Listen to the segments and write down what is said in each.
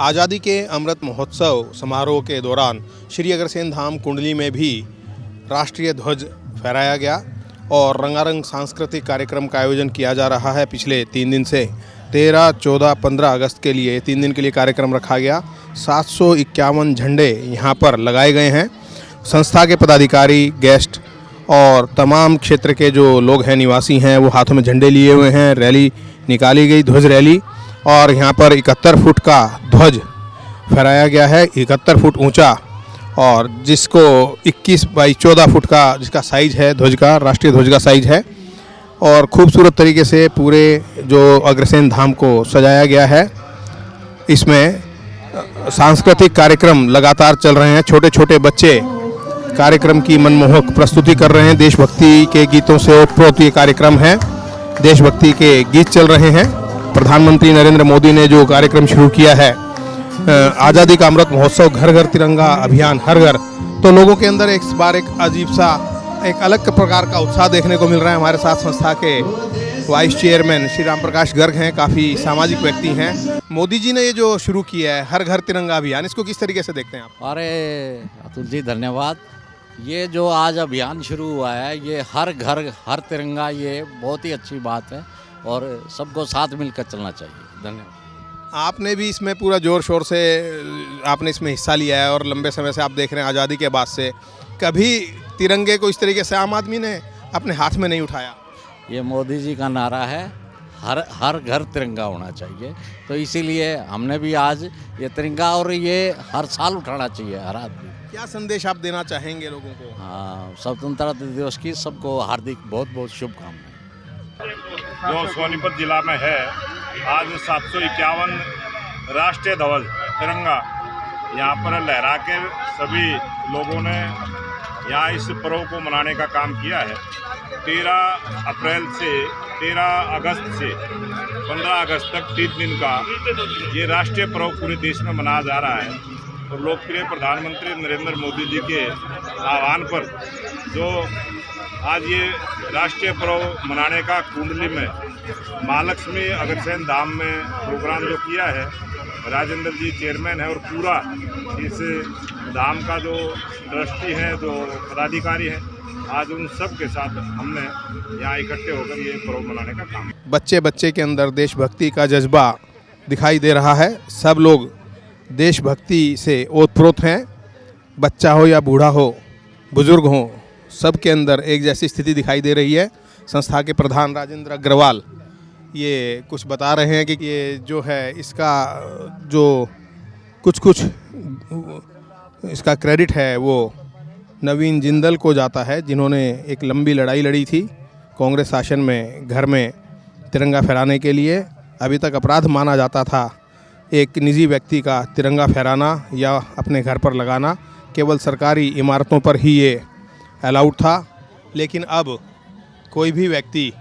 आज़ादी के अमृत महोत्सव समारोह के दौरान श्री अग्रसेन धाम कुंडली में भी राष्ट्रीय ध्वज फहराया गया और रंगारंग सांस्कृतिक कार्यक्रम का आयोजन किया जा रहा है। पिछले 3 दिन से 13, 14, 15 अगस्त के लिए 3 दिन के लिए कार्यक्रम रखा गया। 751 झंडे यहाँ पर लगाए गए हैं। संस्था के पदाधिकारी, गेस्ट और तमाम क्षेत्र के जो लोग हैं, निवासी हैं, वो हाथों में झंडे लिए हुए हैं। रैली निकाली गई, ध्वज रैली, और यहाँ पर 71 फुट का ध्वज फहराया गया है, 71 फुट ऊंचा, और जिसको 21 बाई 14 फुट का जिसका साइज़ है ध्वज का, राष्ट्रीय ध्वज का साइज़ है। और खूबसूरत तरीके से पूरे जो अग्रसेन धाम को सजाया गया है। इसमें सांस्कृतिक कार्यक्रम लगातार चल रहे हैं। छोटे छोटे बच्चे कार्यक्रम की मनमोहक प्रस्तुति कर रहे हैं। देशभक्ति के गीतों से ओतप्रोत ये कार्यक्रम है। देशभक्ति के गीत चल रहे हैं। प्रधानमंत्री नरेंद्र मोदी ने जो कार्यक्रम शुरू किया है, आज़ादी का अमृत महोत्सव, घर घर तिरंगा अभियान, हर घर, तो लोगों के अंदर एक बार एक अजीब सा, एक अलग प्रकार का उत्साह देखने को मिल रहा है। हमारे साथ संस्था के वाइस चेयरमैन श्री राम प्रकाश गर्ग हैं, काफ़ी सामाजिक व्यक्ति हैं। मोदी जी ने ये जो शुरू किया है हर घर तिरंगा अभियान, इसको किस तरीके से देखते हैं आप? अरे अतुल जी, धन्यवाद। ये जो आज अभियान शुरू हुआ है, ये हर घर हर तिरंगा, ये बहुत ही अच्छी बात है और सबको साथ मिलकर चलना चाहिए। धन्यवाद। आपने भी इसमें पूरा जोर शोर से आपने इसमें हिस्सा लिया है और लंबे समय से आप देख रहे हैं आज़ादी के बाद से कभी तिरंगे को इस तरीके से आम आदमी ने अपने हाथ में नहीं उठाया। ये मोदी जी का नारा है, हर घर तिरंगा होना चाहिए, तो इसीलिए हमने भी आज ये तिरंगा, और ये हर साल उठाना चाहिए हर आदमी। क्या संदेश आप देना चाहेंगे लोगों को? हाँ, स्वतंत्रता दिवस की सबको हार्दिक बहुत बहुत शुभकामनाएं। जो सोनीपत जिला में है, आज 751 राष्ट्रीय ध्वज तिरंगा यहाँ पर लहरा के सभी लोगों ने यहाँ इस पर्व को मनाने का काम किया है। 13 अप्रैल से 13 अगस्त से 15 अगस्त तक 3 दिन का ये राष्ट्रीय पर्व पूरे देश में मनाया जा रहा है। और लोकप्रिय प्रधानमंत्री नरेंद्र मोदी जी के आह्वान पर जो आज ये राष्ट्रीय पर्व मनाने का कुंडली में महालक्ष्मी अग्रसेन धाम में प्रोग्राम जो किया है, राजेंद्र जी चेयरमैन है और पूरा इस धाम का जो ट्रस्टी है, जो पदाधिकारी हैं, आज उन सब के साथ हमने यहाँ इकट्ठे होकर ये पर्व मनाने का काम। बच्चे बच्चे के अंदर देशभक्ति का जज्बा दिखाई दे रहा है। सब लोग देशभक्ति से ओतप्रोत हैं। बच्चा हो या बूढ़ा हो, बुजुर्ग हो, सबके अंदर एक जैसी स्थिति दिखाई दे रही है। संस्था के प्रधान राजेंद्र अग्रवाल ये कुछ बता रहे हैं कि ये जो है इसका जो कुछ इसका क्रेडिट है वो नवीन जिंदल को जाता है, जिन्होंने एक लंबी लड़ाई लड़ी थी कांग्रेस शासन में घर में तिरंगा फहराने के लिए। अभी तक अपराध माना जाता था एक निजी व्यक्ति का तिरंगा फहराना या अपने घर पर लगाना, केवल सरकारी इमारतों पर ही ये अलाउड था। लेकिन अब कोई भी व्यक्ति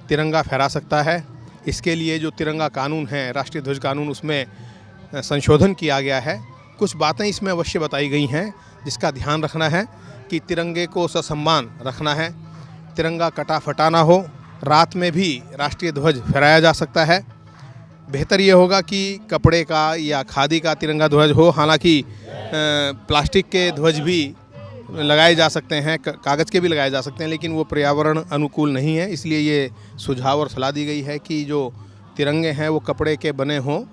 तिरंगा फहरा सकता है। इसके लिए जो तिरंगा कानून है, राष्ट्रीय ध्वज कानून, उसमें संशोधन किया गया है। कुछ बातें इसमें अवश्य बताई गई हैं जिसका ध्यान रखना है कि तिरंगे को ससम्मान रखना है, तिरंगा कटा फटा ना हो। रात में भी राष्ट्रीय ध्वज फहराया जा सकता है। बेहतर ये होगा कि कपड़े का या खादी का तिरंगा ध्वज हो। हालांकि प्लास्टिक के ध्वज भी लगाए जा सकते हैं, कागज़ के भी लगाए जा सकते हैं, लेकिन वो पर्यावरण अनुकूल नहीं है। इसलिए ये सुझाव और सलाह दी गई है कि जो तिरंगे हैं वो कपड़े के बने हों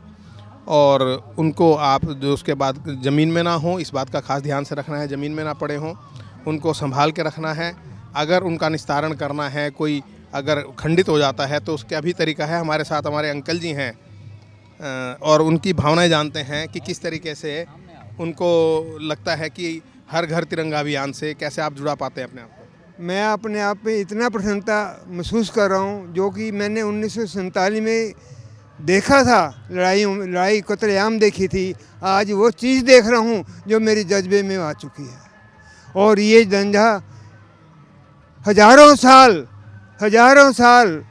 और उनको आप जो उसके बाद ज़मीन में ना हो, इस बात का खास ध्यान से रखना है, ज़मीन में ना पड़े हों, उनको संभाल के रखना है। अगर उनका निस्तारण करना है, कोई अगर खंडित हो जाता है तो उसका भी तरीका है। हमारे साथ हमारे अंकल जी हैं और उनकी भावनाएं जानते हैं कि किस तरीके से उनको लगता है कि हर घर तिरंगा अभियान से कैसे आप जुड़ा पाते हैं अपने आप को? मैं अपने आप पे इतना प्रसन्नता महसूस कर रहा हूँ, जो कि मैंने 1947 में देखा था, लड़ाई कत्लेआम देखी थी। आज वो चीज़ देख रहा हूँ जो मेरी जज्बे में आ चुकी है। और ये झंडा हजारों साल,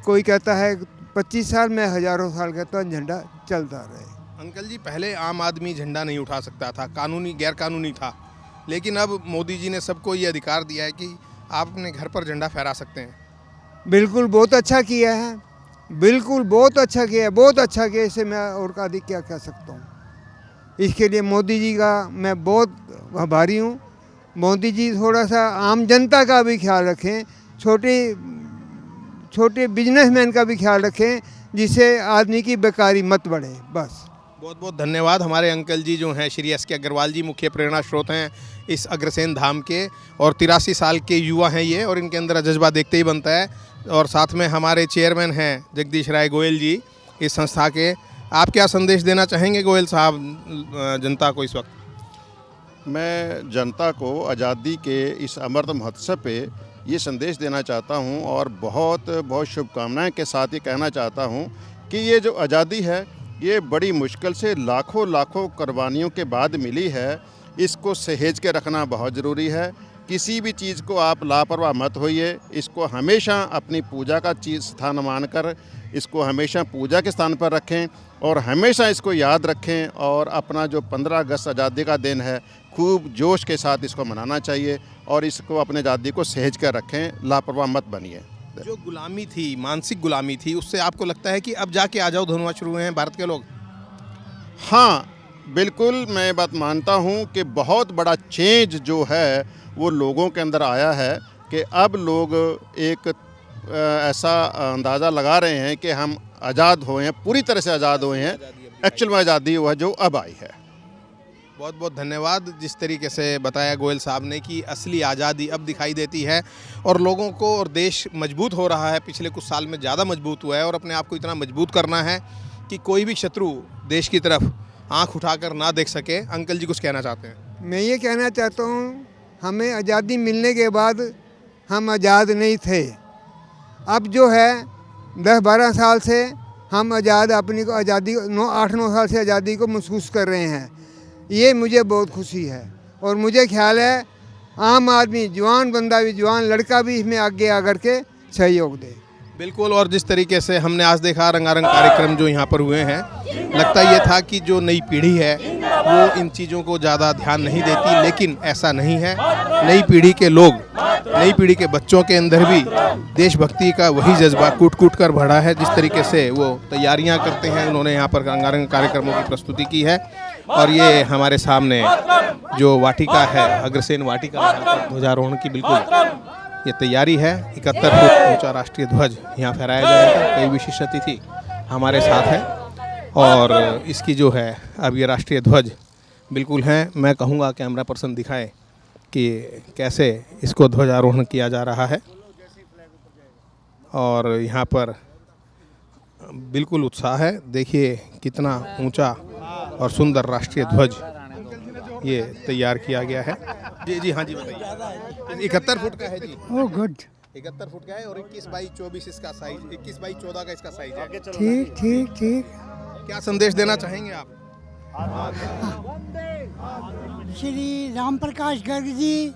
कोई कहता है 25 साल, मैं हजारों साल कहता हूँ, झंडा चलता रहे। अंकल जी, पहले आम आदमी झंडा नहीं उठा सकता था, कानूनी गैर कानूनी था, लेकिन अब मोदी जी ने सबको ये अधिकार दिया है कि आप अपने घर पर झंडा फहरा सकते हैं। बिल्कुल, बहुत अच्छा किया है, बिल्कुल बहुत अच्छा किया है, बहुत अच्छा किया। इससे मैं और का अधिक क्या कह सकता हूँ। इसके लिए मोदी जी का मैं बहुत आभारी हूँ। मोदी जी थोड़ा सा आम जनता का भी ख्याल रखें, छोटे बिजनेसमैन का भी ख्याल रखें, जिससे आदमी की बेकारी मत बढ़े। बस बहुत बहुत धन्यवाद। हमारे अंकल जी जो हैं श्री एस के अग्रवाल जी, मुख्य प्रेरणा स्रोत हैं इस अग्रसेन धाम के, और 83 साल के युवा हैं ये, और इनके अंदर जज्बा देखते ही बनता है। और साथ में हमारे चेयरमैन हैं जगदीश राय गोयल जी इस संस्था के। आप क्या संदेश देना चाहेंगे गोयल साहब जनता को इस वक्त? मैं जनता को आज़ादी के इस अमृत महोत्सव पे ये संदेश देना चाहता हूँ और बहुत बहुत शुभकामनाएं के साथ ये कहना चाहता हूँ कि ये जो आज़ादी है ये बड़ी मुश्किल से लाखों कुर्बानियों के बाद मिली है। इसको सहेज के रखना बहुत ज़रूरी है। किसी भी चीज़ को आप लापरवाह मत होइए। इसको हमेशा अपनी पूजा का स्थान मानकर इसको हमेशा पूजा के स्थान पर रखें और हमेशा इसको याद रखें। और अपना जो 15 अगस्त आज़ादी का दिन है खूब जोश के साथ इसको मनाना चाहिए और इसको अपने आज़ादी को सहेज कर रखें, लापरवाह मत बनिए। जो गुलामी थी, मानसिक गुलामी थी, उससे आपको लगता है कि अब जाके आज़ाद होना शुरू हुए हैं भारत के लोग? हाँ बिल्कुल, मैं बात मानता हूँ कि बहुत बड़ा चेंज जो है वो लोगों के अंदर आया है कि अब लोग एक ऐसा अंदाज़ा लगा रहे हैं कि हम आज़ाद हुए हैं, पूरी तरह से आज़ाद हुए हैं। एक्चुअल में आज़ादी हुआ जो अब आई है। बहुत बहुत धन्यवाद। जिस तरीके से बताया गोयल साहब ने कि असली आज़ादी अब दिखाई देती है और लोगों को, और देश मजबूत हो रहा है, पिछले कुछ साल में ज़्यादा मजबूत हुआ है, और अपने आप को इतना मजबूत करना है कि कोई भी शत्रु देश की तरफ आंख उठाकर ना देख सके। अंकल जी कुछ कहना चाहते हैं? मैं ये कहना चाहता हूँ, हमें आज़ादी मिलने के बाद हम आज़ाद नहीं थे। अब जो है 10-12 साल से हम अपनी को आज़ादी 8-9 साल से आज़ादी को महसूस कर रहे हैं। ये मुझे बहुत खुशी है और मुझे ख्याल है आम आदमी, जवान बंदा भी, जवान लड़का भी इसमें आगे आकर के सहयोग दे। बिल्कुल। और जिस तरीके से हमने आज देखा रंगारंग कार्यक्रम जो यहाँ पर हुए हैं, लगता ये था कि जो नई पीढ़ी है वो इन चीज़ों को ज़्यादा ध्यान नहीं देती, लेकिन ऐसा नहीं है। नई पीढ़ी के लोग, नई पीढ़ी के बच्चों के अंदर भी देशभक्ति का वही जज्बा कूट कर भरा है। जिस तरीके से वो तैयारियां करते हैं, उन्होंने यहाँ पर रंगारंग कार्यक्रमों की प्रस्तुति की है। और ये हमारे सामने जो वाटिका है, अग्रसेन वाटिका, यहाँ पर ध्वजारोहण की बिल्कुल ये तैयारी है। 71 फुट ऊंचा राष्ट्रीय ध्वज यहाँ फहराया जाएगा। कई विशिष्ट अतिथि हमारे साथ हैं और इसकी जो है अब ये राष्ट्रीय ध्वज बिल्कुल हैं। मैं कहूँगा कैमरा पर्सन दिखाए कि कैसे इसको ध्वजारोहण किया जा रहा है। और यहाँ पर बिल्कुल उत्साह है। देखिए कितना ऊंचा और सुंदर राष्ट्रीय ध्वज ये तैयार किया गया है। जी हाँ जी बताइए। 71 फुट का है जी। Oh good. 71 फुट का है और 21x24 इसका साइज, 21x14 का इसका साइज है। ठीक ठीक ठीक। क्या संदेश देना चाहेंगे आप? श्री राम प्रकाश गर्ग जी,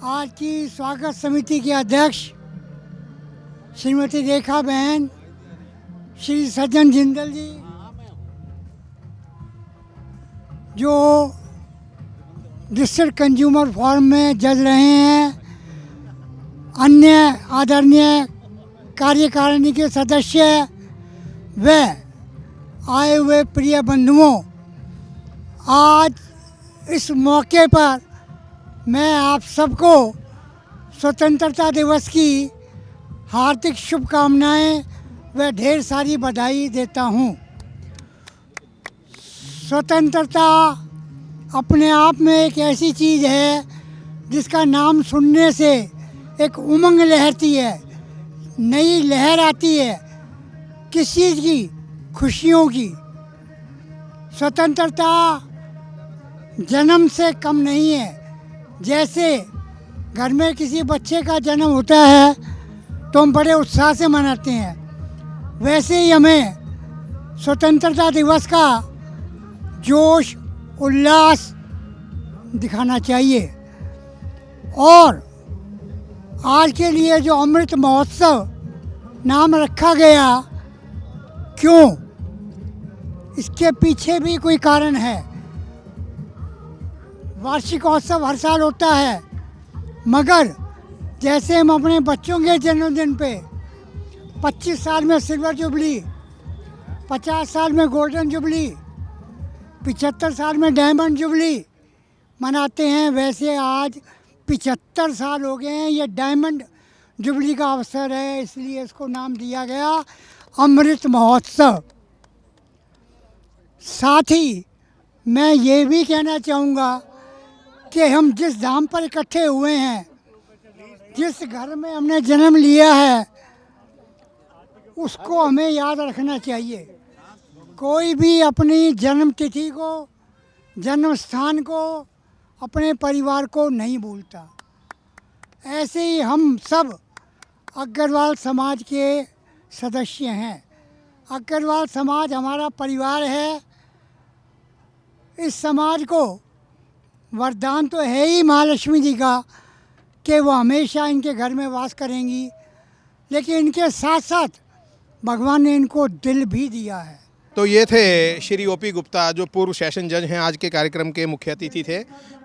आज की स्वागत समिति के अध्यक्ष श्रीमती रेखा बहन, श्री सज्जन जिंदल जी, जो डिस्ट्रिक्ट कंज्यूमर फोरम में जज रहे हैं, अन्य आदरणीय कार्यकारिणी के सदस्य व आए हुए प्रिय बंधुओं, आज इस मौके पर मैं आप सबको स्वतंत्रता दिवस की हार्दिक शुभकामनाएं व ढेर सारी बधाई देता हूं। स्वतंत्रता अपने आप में एक ऐसी चीज़ है जिसका नाम सुनने से एक उमंग लहरती है, नई लहर आती है। किस चीज़ की? खुशियों की। स्वतंत्रता जन्म से कम नहीं है। जैसे घर में किसी बच्चे का जन्म होता है तो हम बड़े उत्साह से मनाते हैं, वैसे ही हमें स्वतंत्रता दिवस का जोश उल्लास दिखाना चाहिए। और आज के लिए जो अमृत महोत्सव नाम रखा गया, क्यों? इसके पीछे भी कोई कारण है। वार्षिकोत्सव हर साल होता है, मगर जैसे हम अपने बच्चों के जन्मदिन पे 25 साल में सिल्वर जुबली, 50 साल में गोल्डन जुबली, 75 साल में डायमंड जुबली मनाते हैं, वैसे आज 75 साल हो गए हैं। ये डायमंड जुबली का अवसर है, इसलिए इसको नाम दिया गया अमृत महोत्सव। साथ ही मैं ये भी कहना चाहूँगा कि हम जिस धाम पर इकट्ठे हुए हैं, जिस घर में हमने जन्म लिया है, उसको हमें याद रखना चाहिए। कोई भी अपनी जन्म तिथि को, जन्म स्थान को, अपने परिवार को नहीं भूलता। ऐसे ही हम सब अग्रवाल समाज के सदस्य हैं। अग्रवाल समाज हमारा परिवार है। इस समाज को वरदान तो है ही महालक्ष्मी जी का कि वो हमेशा इनके घर में वास करेंगी, लेकिन इनके साथ साथ भगवान ने इनको दिल भी दिया है। तो ये थे श्री ओपी गुप्ता, जो पूर्व सेशन जज हैं, आज के कार्यक्रम के मुख्य अतिथि थे।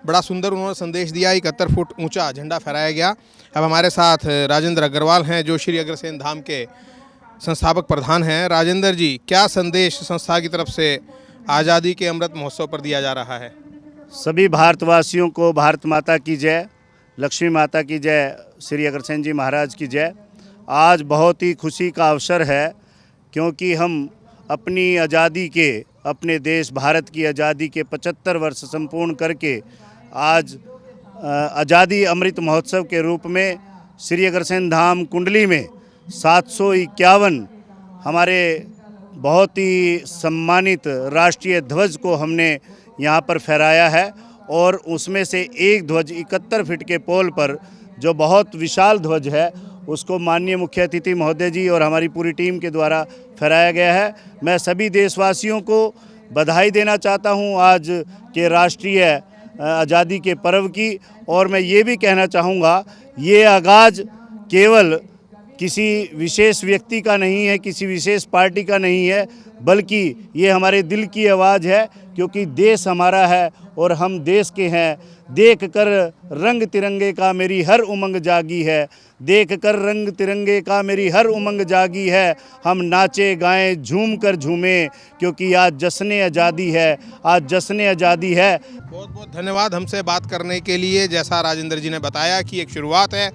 बड़ा सुंदर उन्होंने संदेश दिया। 71 फुट ऊंचा झंडा फहराया गया। अब हमारे साथ राजेंद्र अग्रवाल हैं, जो श्री अग्रसेन धाम के संस्थापक प्रधान हैं। राजेंद्र जी, क्या संदेश संस्था की तरफ से आज़ादी के अमृत महोत्सव पर दिया जा रहा है? सभी भारतवासियों को भारत माता की जय, लक्ष्मी माता की जय, श्री अग्रसेन जी महाराज की जय। आज बहुत ही खुशी का अवसर है, क्योंकि हम अपनी आज़ादी के, अपने देश भारत की आज़ादी के 75 वर्ष संपूर्ण करके आज आज़ादी अमृत महोत्सव के रूप में श्री अग्रसेन धाम कुंडली में 751 हमारे बहुत ही सम्मानित राष्ट्रीय ध्वज को हमने यहाँ पर फहराया है। और उसमें से एक ध्वज 71 फीट के पोल पर, जो बहुत विशाल ध्वज है, उसको माननीय मुख्य अतिथि महोदय जी और हमारी पूरी टीम के द्वारा फहराया गया है। मैं सभी देशवासियों को बधाई देना चाहता हूं आज के राष्ट्रीय आज़ादी के पर्व की। और मैं ये भी कहना चाहूँगा, ये आगाज़ केवल किसी विशेष व्यक्ति का नहीं है, किसी विशेष पार्टी का नहीं है, बल्कि ये हमारे दिल की आवाज़ है, क्योंकि देश हमारा है और हम देश के हैं। देख कर रंग तिरंगे का मेरी हर उमंग जागी है, देख कर रंग तिरंगे का मेरी हर उमंग जागी है। हम नाचे गाएं झूम कर झूमें, क्योंकि आज जश्न आज़ादी है, आज जश्न आज़ादी है। बहुत बहुत धन्यवाद हमसे बात करने के लिए। जैसा राजेंद्र जी ने बताया कि एक शुरुआत है,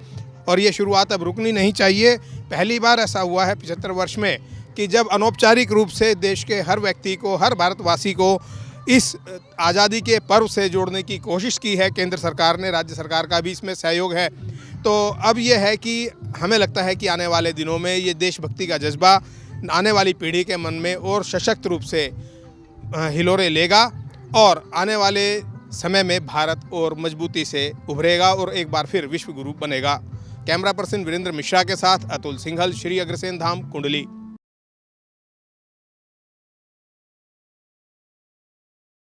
और ये शुरुआत अब रुकनी नहीं चाहिए। पहली बार ऐसा हुआ है 75 वर्ष में कि जब अनौपचारिक रूप से देश के हर व्यक्ति को, हर भारतवासी को इस आज़ादी के पर्व से जोड़ने की कोशिश की है केंद्र सरकार ने। राज्य सरकार का भी इसमें सहयोग है। तो अब ये है कि हमें लगता है कि आने वाले दिनों में ये देशभक्ति का जज्बा आने वाली पीढ़ी के मन में और सशक्त रूप से हिलोरे लेगा, और आने वाले समय में भारत और मजबूती से उभरेगा और एक बार फिर विश्व गुरु बनेगा। कैमरा पर्सन वीरेंद्र मिश्रा के साथ अतुल सिंघल, श्री अग्रसेन धाम कुंडली।